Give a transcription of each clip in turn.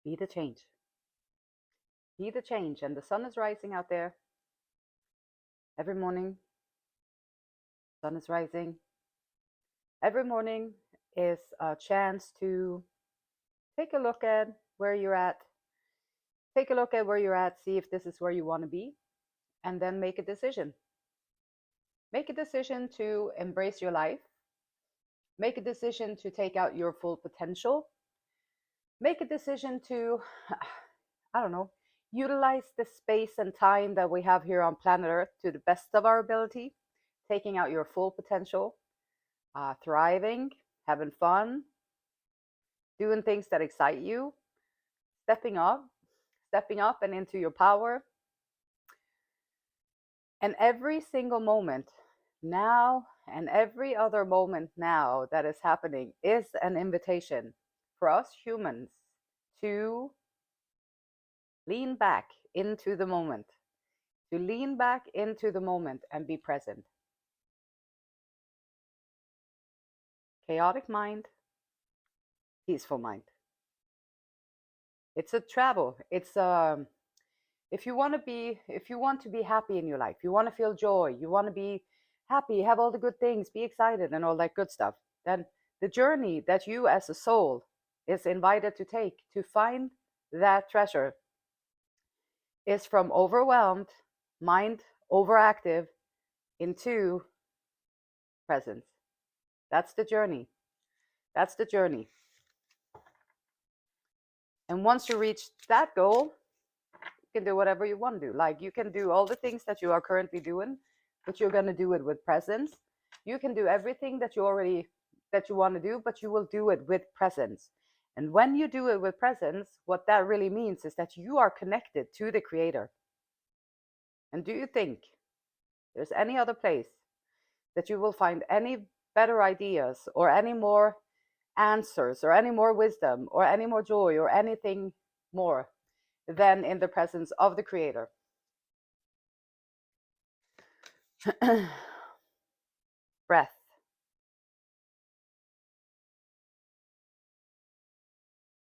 Be the change. Be the change. And the sun is rising out there every morning. Sun is rising. Every morning is a chance to take a look at where you're at. Take a look at where you're at, see if this is where you want to be, and then make a decision. Make a decision to embrace your life. Make a decision to take out your full potential. Make a decision to, I don't know, utilize the space and time that we have here on planet Earth to the best of our ability, taking out your full potential, thriving, having fun, doing things that excite you, stepping up and into your power. And every single moment now and every other moment now that is happening is an invitation for us humans to lean back into the moment, and be present. Chaotic mind, peaceful mind. It's a travel. It's if you want to be happy in your life, you want to feel joy, you want to be happy, have all the good things, be excited and all that good stuff, then the journey that you as a soul is invited to take to find that treasure is from overwhelmed, mind overactive, into presence. That's the journey. And once you reach that goal, you can do whatever you want to do. Like, you can do all the things that you are currently doing, but you're going to do it with presence. You can do everything that you want to do, but you will do it with presence. And when you do it with presence, what that really means is that you are connected to the Creator. And do you think there's any other place that you will find any better ideas or any more answers or any more wisdom or any more joy or anything more than in the presence of the Creator? Breath.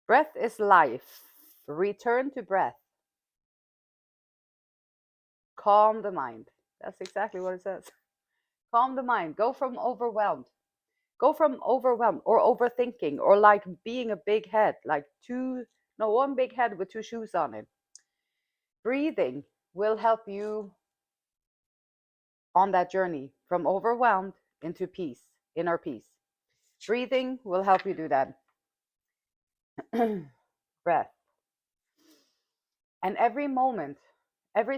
Breath is life. Return to breath. Calm the mind. That's exactly what it says. Calm the mind. Go from overwhelmed or overthinking, or like being a big head, like one big head with two shoes on it. Breathing will help you on that journey from overwhelmed into peace, inner peace. Breathing will help you do that. Breath. And every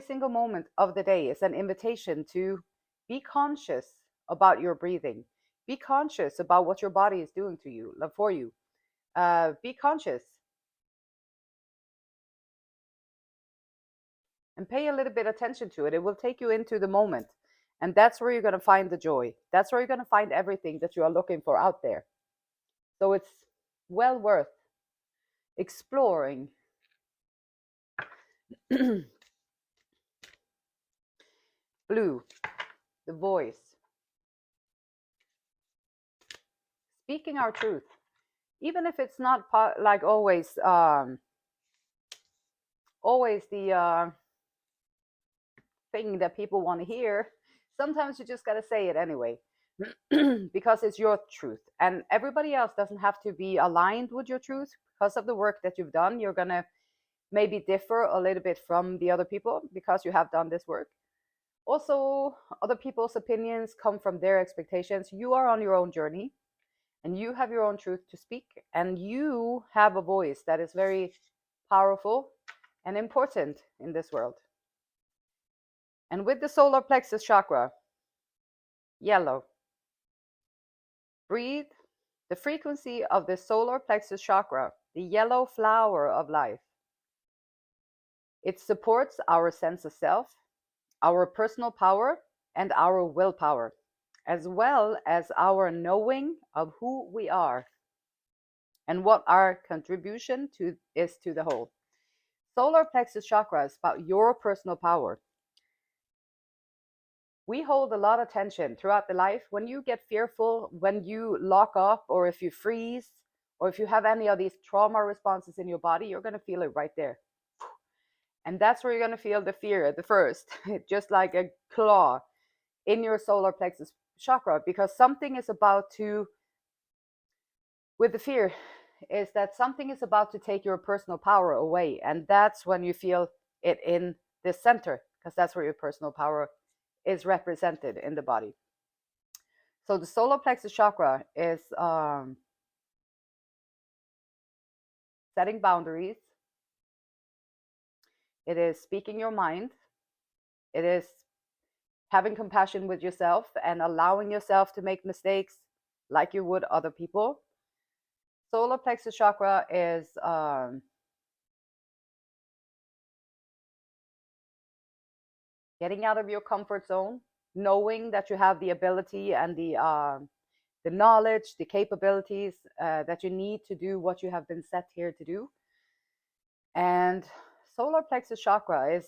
single moment of the day is an invitation to be conscious about your breathing. Be conscious about what your body is doing to you, for you. Be conscious. And pay a little bit attention to it. It will take you into the moment. And that's where you're going to find the joy. That's where you're going to find everything that you are looking for out there. So it's well worth exploring. Blue, the voice. Speaking our truth. Even if it's not like always the thing that people want to hear, sometimes you just got to say it anyway. Because it's your truth, and everybody else doesn't have to be aligned with your truth. Because of the work that you've done, you're gonna maybe differ a little bit from the other people because you have done this work. Also, other people's opinions come from their expectations. You are on your own journey, and you have your own truth to speak, and you have a voice that is very powerful and important in this world. And with the solar plexus chakra, yellow. Breathe the frequency of the solar plexus chakra, the yellow flower of life. It supports our sense of self, our personal power, and our willpower, as well as our knowing of who we are and what our contribution is to the whole. Solar plexus chakra is about your personal power. We hold a lot of tension throughout the life. When you get fearful, when you lock up, or if you freeze, or if you have any of these trauma responses in your body, you're going to feel it right there. And that's where you're going to feel the fear at the first, just like a claw in your solar plexus chakra, because something is about to, with the fear, is that something is about to take your personal power away. And that's when you feel it in this center, because that's where your personal power is represented in the body. So the solar plexus chakra is setting boundaries. It is speaking your mind. It is having compassion with yourself and allowing yourself to make mistakes like you would other people. Solar plexus chakra is getting out of your comfort zone, knowing that you have the ability and the knowledge, the capabilities that you need to do what you have been set here to do. And solar plexus chakra is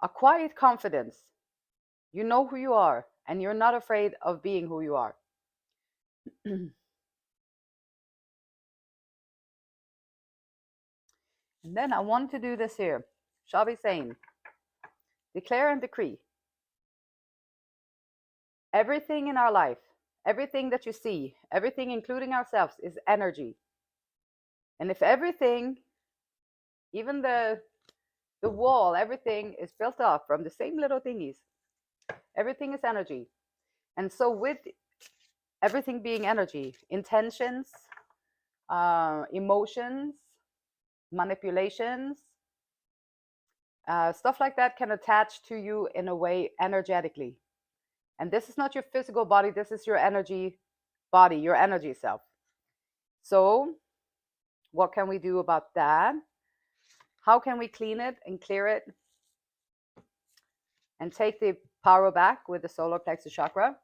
a quiet confidence. You know who you are, and you're not afraid of being who you are. And then I want to do this here. Shall we say, declare and decree. Everything in our life, everything that you see, everything including ourselves, is energy. And if everything, even the wall, everything is built up from the same little thingies. Everything is energy. And so with everything being energy, intentions, emotions, manipulations, stuff like that can attach to you in a way energetically. And this is not your physical body, this is your energy body, your energy self. So what can we do about that? How can we clean it and clear it and take the power back with the solar plexus chakra?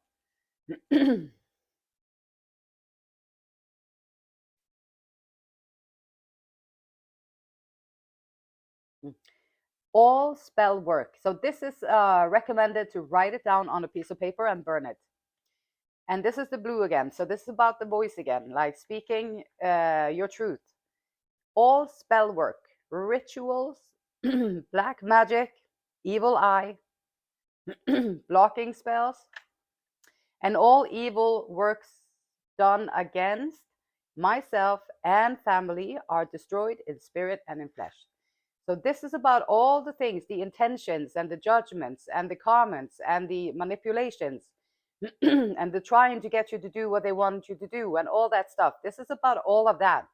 All spell work. So this is recommended to write it down on a piece of paper and burn it. And this is the blue again. So this is about the voice again, like speaking your truth. All spell work, rituals, black magic, evil eye, blocking spells, and all evil works done against myself and family are destroyed in spirit and in flesh. So this is about all the things, the intentions and the judgments and the comments and the manipulations and the trying to get you to do what they want you to do and all that stuff. This is about all of that.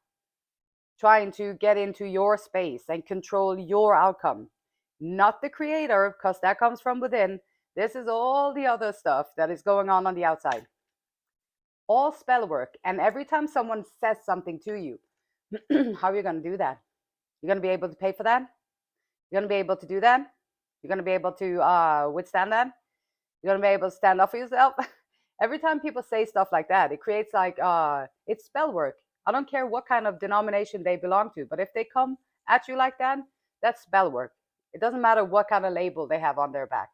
Trying to get into your space and control your outcome. Not the creator, because that comes from within. This is all the other stuff that is going on the outside. All spell work. And every time someone says something to you, how are you going to do that? You're going to be able to pay for that? You're going to be able to do that? You're going to be able to withstand that? You're going to be able to stand up for yourself? Every time people say stuff like that, it creates like, it's spell work. I don't care what kind of denomination they belong to, but if they come at you like that, that's spell work. It doesn't matter what kind of label they have on their back.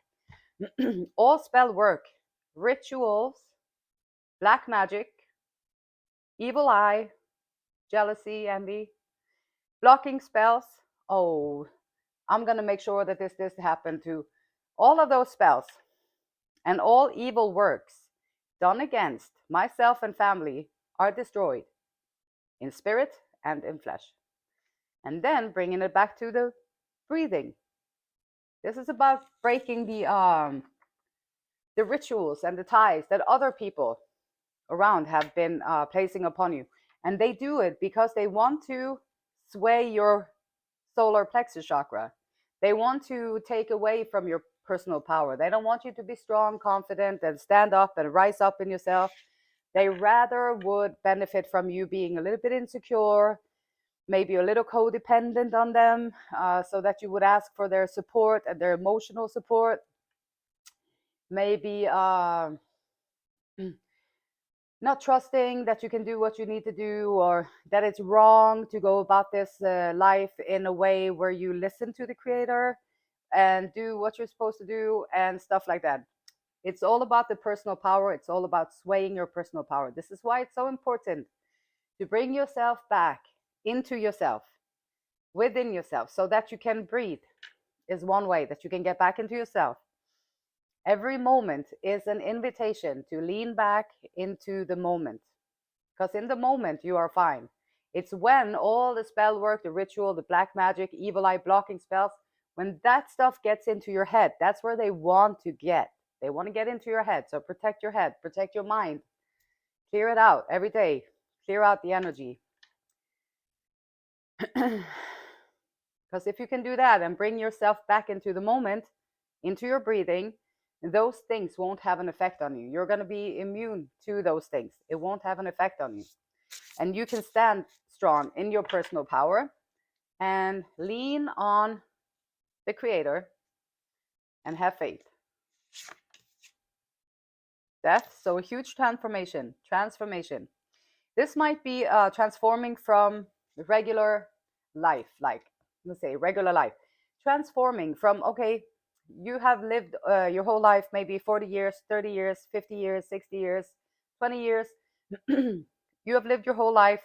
All spell work, rituals, black magic, evil eye, jealousy, envy, blocking spells. Oh, I'm going to make sure that this happened to all of those spells and all evil works done against myself and family are destroyed in spirit and in flesh. And then bringing it back to the breathing. This is about breaking the rituals and the ties that other people around have been placing upon you. And they do it because they want to sway your solar plexus chakra. They want to take away from your personal power. They don't want you to be strong, confident, and stand up and rise up in yourself. They rather would benefit from you being a little bit insecure, maybe a little codependent on them, so that you would ask for their support and their emotional support. Maybe not trusting that you can do what you need to do, or that it's wrong to go about this life in a way where you listen to the creator and do what you're supposed to do and stuff like that. It's all about the personal power. It's all about swaying your personal power. This is why it's so important to bring yourself back into yourself, within yourself, so that you can breathe, is one way that you can get back into yourself. Every moment is an invitation to lean back into the moment, because in the moment you are fine. It's when all the spell work, the ritual, the black magic, evil eye blocking spells, when that stuff gets into your head, that's where they want to get. They want to get into your head. So protect your head, protect your mind, clear it out every day, clear out the energy. Because if you can do that and bring yourself back into the moment, into your breathing, those things won't have an effect on you. You're going to be immune to those things. It won't have an effect on you. And you can stand strong in your personal power and lean on the Creator and have faith. Death, so a huge transformation. This might be transforming from regular life, like let's say regular life, transforming from, okay, you have lived your whole life, maybe 40 years, 30 years, 50 years, 60 years, 20 years. You have lived your whole life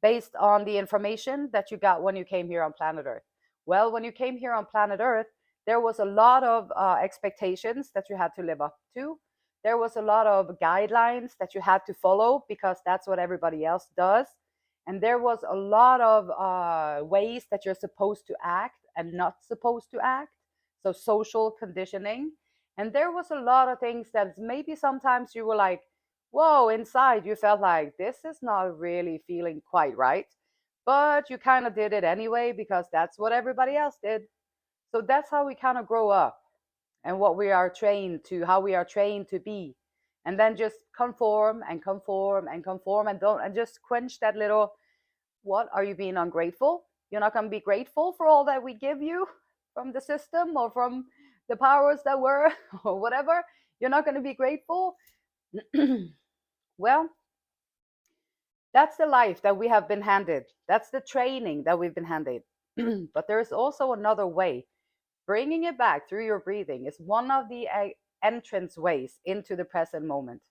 based on the information that you got when you came here on planet Earth. Well, when you came here on planet Earth, there was a lot of expectations that you had to live up to. There was a lot of guidelines that you had to follow because that's what everybody else does. And there was a lot of ways that you're supposed to act and not supposed to act. So social conditioning. And there was a lot of things that maybe sometimes you were like, whoa, inside you felt like this is not really feeling quite right. But you kind of did it anyway because that's what everybody else did. So that's how we kind of grow up, and what we are trained to, how we are trained to be. And then just conform and conform and conform, and don't, and just quench that little, what are you being ungrateful? You're not going to be grateful for all that we give you from the system or from the powers that were or whatever. You're not going to be grateful. Well, that's the life that we have been handed. That's the training that we've been handed. But there is also another way. Bringing it back through your breathing is one of the entrance ways into the present moment.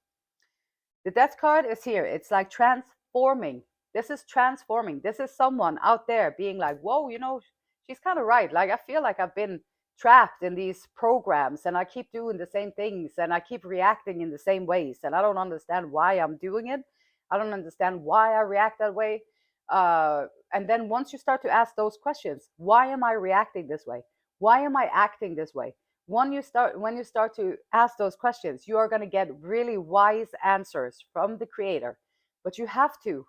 The death card is here. It's like transforming. This is transforming. This is someone out there being like, whoa, you know, she's kind of right. Like, I feel like I've been trapped in these programs and I keep doing the same things and I keep reacting in the same ways. And I don't understand why I'm doing it. I don't understand why I react that way. And then once you start to ask those questions, why am I reacting this way? Why am I acting this way? When you start to ask those questions, you are going to get really wise answers from the Creator. But you have to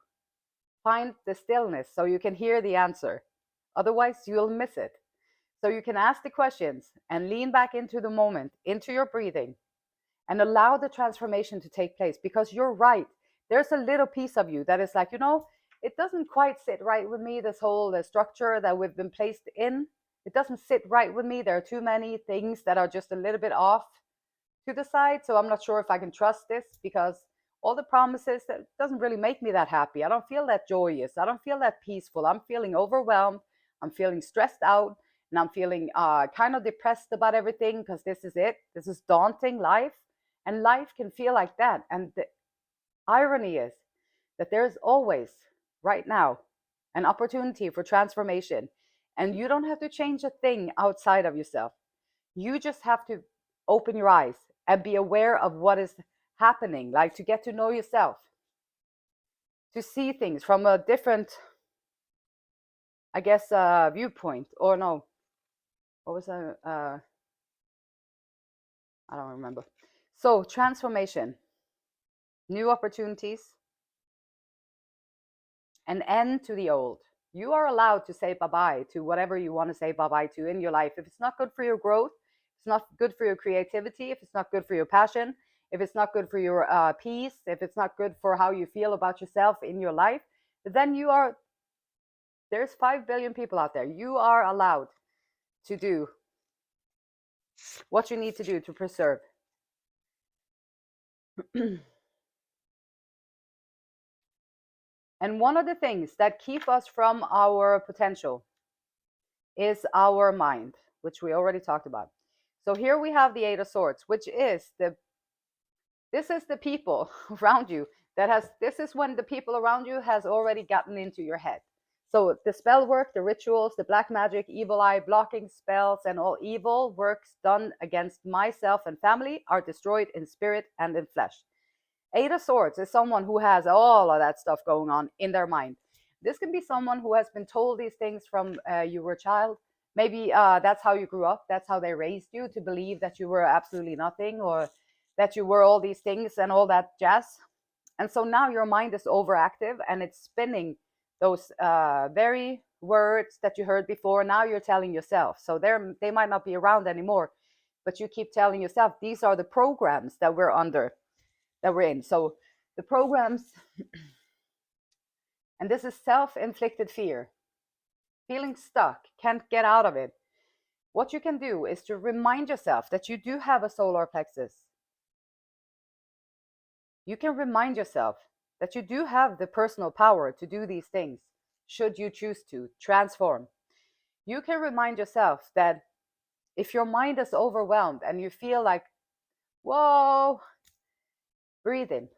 find the stillness so you can hear the answer. Otherwise, you'll miss it. So you can ask the questions and lean back into the moment, into your breathing, and allow the transformation to take place. Because you're right. There's a little piece of you that is like, you know, it doesn't quite sit right with me, this whole structure that we've been placed in. It doesn't sit right with me. There are too many things that are just a little bit off to the side. So I'm not sure if I can trust this, because all the promises, that doesn't really make me that happy. I don't feel that joyous. I don't feel that peaceful. I'm feeling overwhelmed. I'm feeling stressed out. And I'm feeling kind of depressed about everything, because this is it. This is daunting life. And life can feel like that. And the irony is that there's always, right now, an opportunity for transformation. And you don't have to change a thing outside of yourself. You just have to open your eyes and be aware of what is happening, like to get to know yourself, to see things from a different, I guess, viewpoint. Or no, what was that? I don't remember. So transformation, new opportunities, an end to the old. You are allowed to say bye-bye to whatever you want to say bye-bye to in your life. If it's not good for your growth, if it's not good for your creativity, if it's not good for your passion, if it's not good for your peace, if it's not good for how you feel about yourself in your life, then there's 5 billion people out there. You are allowed to do what you need to do to preserve. And one of the things that keep us from our potential is our mind, which we already talked about. So here we have the Eight of Swords, which is this is the people around you this is when the people around you has already gotten into your head. So the spell work, the rituals, the black magic, evil eye, blocking spells, and all evil works done against myself and family are destroyed in spirit and in flesh. Eight of Swords is someone who has all of that stuff going on in their mind. This can be someone who has been told these things from you were a child. Maybe that's how you grew up. That's how they raised you to believe that you were absolutely nothing, or that you were all these things and all that jazz. And so now your mind is overactive and it's spinning those very words that you heard before. Now you're telling yourself. So they might not be around anymore, but you keep telling yourself these are the programs that we're under, that we're in. So the programs, and this is self-inflicted fear, feeling stuck, can't get out of it. What you can do is to remind yourself that you do have a solar plexus. You can remind yourself that you do have the personal power to do these things, should you choose to transform. You can remind yourself that if your mind is overwhelmed and you feel like, whoa, breathe in.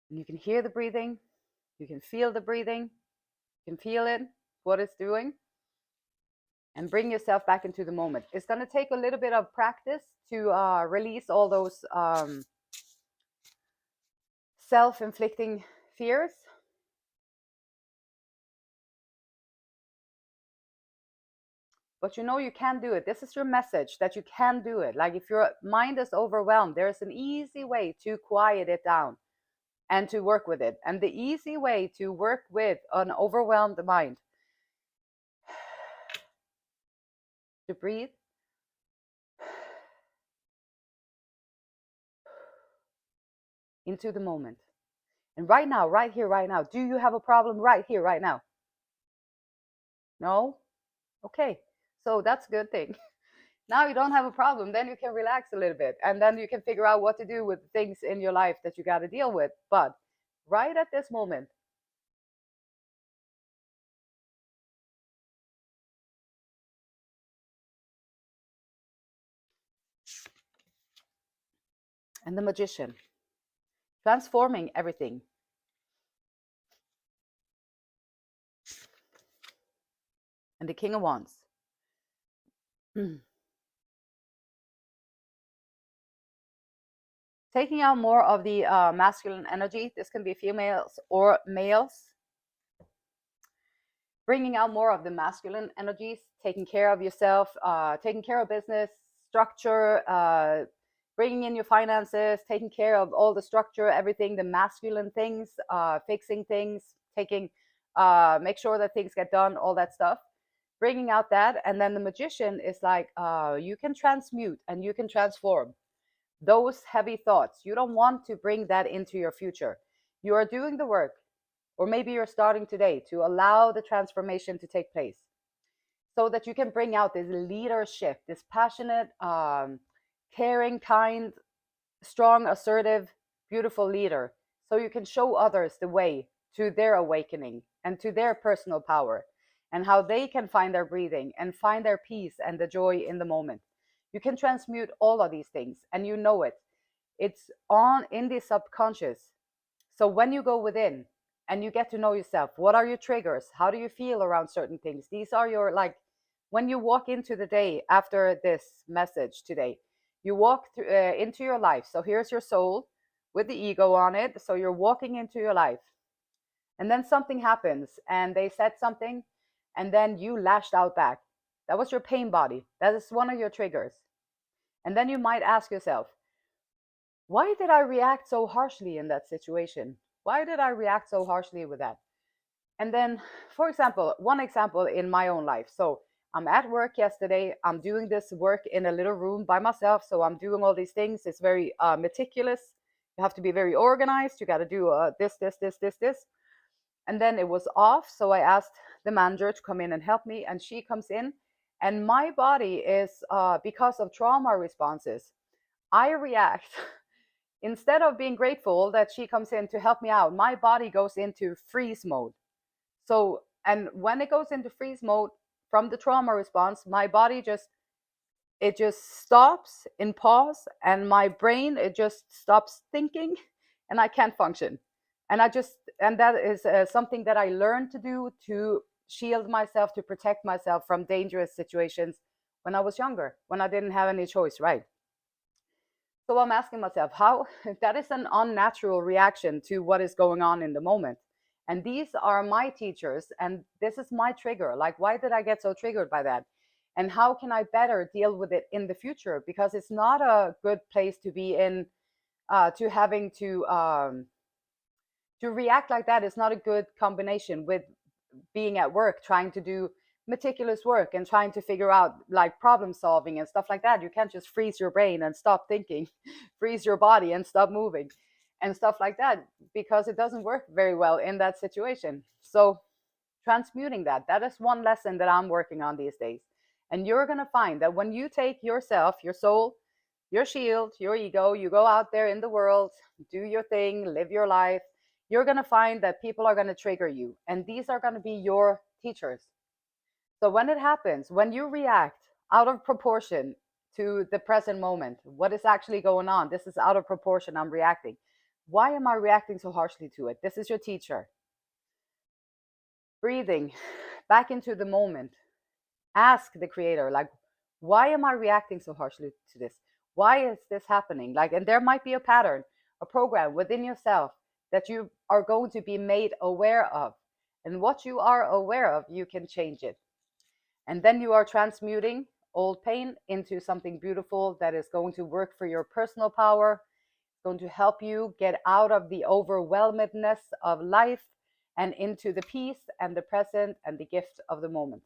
And you can hear the breathing, you can feel the breathing, you can feel it, what it's doing, and bring yourself back into the moment. It's going to take a little bit of practice to release all those self-inflicting fears. But you know you can do it. This is your message, that you can do it. Like if your mind is overwhelmed, there's an easy way to quiet it down and to work with it. And the easy way to work with an overwhelmed mind, to breathe, into the moment. And right now, right here, right now, do you have a problem right here, right now? No? Okay. So that's a good thing. Now you don't have a problem. Then you can relax a little bit. And then you can figure out what to do with things in your life that you got to deal with. But right at this moment, and the Magician, transforming everything. And the King of Wands. Taking out more of the masculine energy. This can be females or males. Bringing out more of the masculine energies, taking care of yourself, taking care of business, structure, bringing in your finances, taking care of all the structure, everything, the masculine things, fixing things, make sure that things get done, all that stuff. Bringing out that. And then the Magician is like, you can transmute and you can transform those heavy thoughts. You don't want to bring that into your future. You are doing the work, or maybe you're starting today to allow the transformation to take place so that you can bring out this leadership, this passionate, caring, kind, strong, assertive, beautiful leader. So you can show others the way to their awakening and to their personal power, and how they can find their breathing and find their peace and the joy in the moment. You can transmute all of these things, and you know it. It's on in the subconscious. So when you go within and you get to know yourself, what are your triggers? How do you feel around certain things? These are your, like, when you walk into the day after this message today, you walk through, into your life. So here's your soul with the ego on it. So you're walking into your life. And then something happens and they said something, and then you lashed out back. That was your pain body. That is one of your triggers. And then you might ask yourself, why did I react so harshly in that situation? Why did I react so harshly with that? And then, for example, one example in my own life. So I'm at work yesterday. I'm doing this work in a little room by myself. So I'm doing all these things. It's very meticulous. You have to be very organized. You got to do this. And then it was off. So I asked the manager to come in and help me. And she comes in. And my body is, because of trauma responses, I react. Instead of being grateful that she comes in to help me out, my body goes into freeze mode. So, and when it goes into freeze mode from the trauma response, my body just, it just stops in pause, and my brain, it just stops thinking, and I can't function. And I just, and that is something that I learned to do to shield myself, to protect myself from dangerous situations when I was younger, when I didn't have any choice, right? So I'm asking myself, how that is an unnatural reaction to what is going on in the moment. And these are my teachers, and this is my trigger. Like, why did I get so triggered by that? And how can I better deal with it in the future? Because it's not a good place to be in, to having to react like that is not a good combination with being at work, trying to do meticulous work and trying to figure out like problem solving and stuff like that. You can't just freeze your brain and stop thinking, freeze your body and stop moving and stuff like that, because it doesn't work very well in that situation. So transmuting that, that is one lesson that I'm working on these days. And you're going to find that when you take yourself, your soul, your shield, your ego, you go out there in the world, do your thing, live your life, you're going to find that people are going to trigger you. And these are going to be your teachers. So when it happens, when you react out of proportion to the present moment, what is actually going on? This is out of proportion. I'm reacting. Why am I reacting so harshly to it? This is your teacher. Breathing back into the moment. Ask the creator, like, why am I reacting so harshly to this? Why is this happening? Like, and there might be a pattern, a program within yourself that you are going to be made aware of. And what you are aware of, you can change it. And then you are transmuting old pain into something beautiful that is going to work for your personal power, going to help you get out of the overwhelmedness of life and into the peace and the present and the gift of the moment.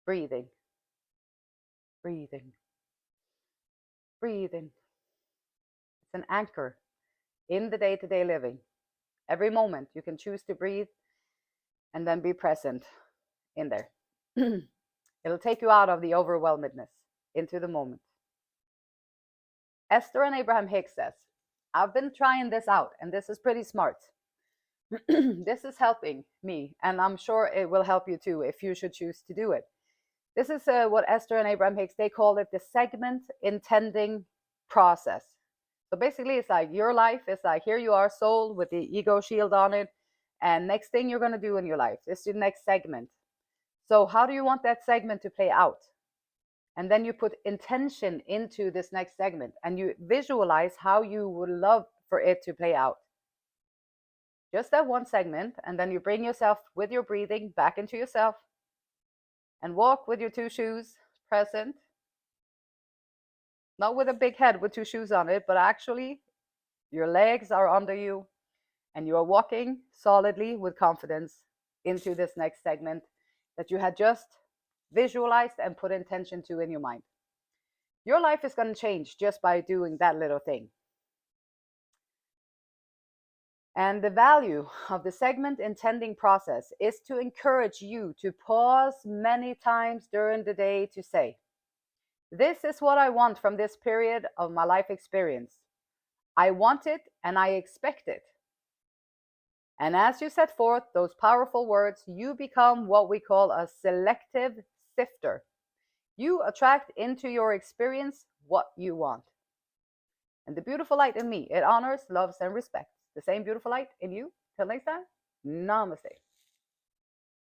Breathing, breathing, breathing. It's an anchor in the day-to-day living. Every moment you can choose to breathe and then be present in there. It'll take you out of the overwhelmedness into the moment. Esther and Abraham Hicks says, I've been trying this out and this is pretty smart. This is helping me, and I'm sure it will help you too if you should choose to do it. This is what Esther and Abraham Hicks, they call it the segment intending process. So basically it's like your life is like, here you are, soul with the ego shield on it, and next thing you're going to do in your life is your next segment. So how do you want that segment to play out? And then you put intention into this next segment and you visualize how you would love for it to play out. Just that one segment, and then you bring yourself with your breathing back into yourself and walk with your two shoes present. Not with a big head with two shoes on it, but actually your legs are under you and you are walking solidly with confidence into this next segment that you had just visualized and put intention to in your mind. Your life is going to change just by doing that little thing. And the value of the segment intending process is to encourage you to pause many times during the day to say, this is what I want from this period of my life experience. I want it and I expect it. And as you set forth those powerful words, you become what we call a selective sifter. You attract into your experience what you want. And the beautiful light in me, it honors, loves, and respects the same beautiful light in you. Till next time, namaste.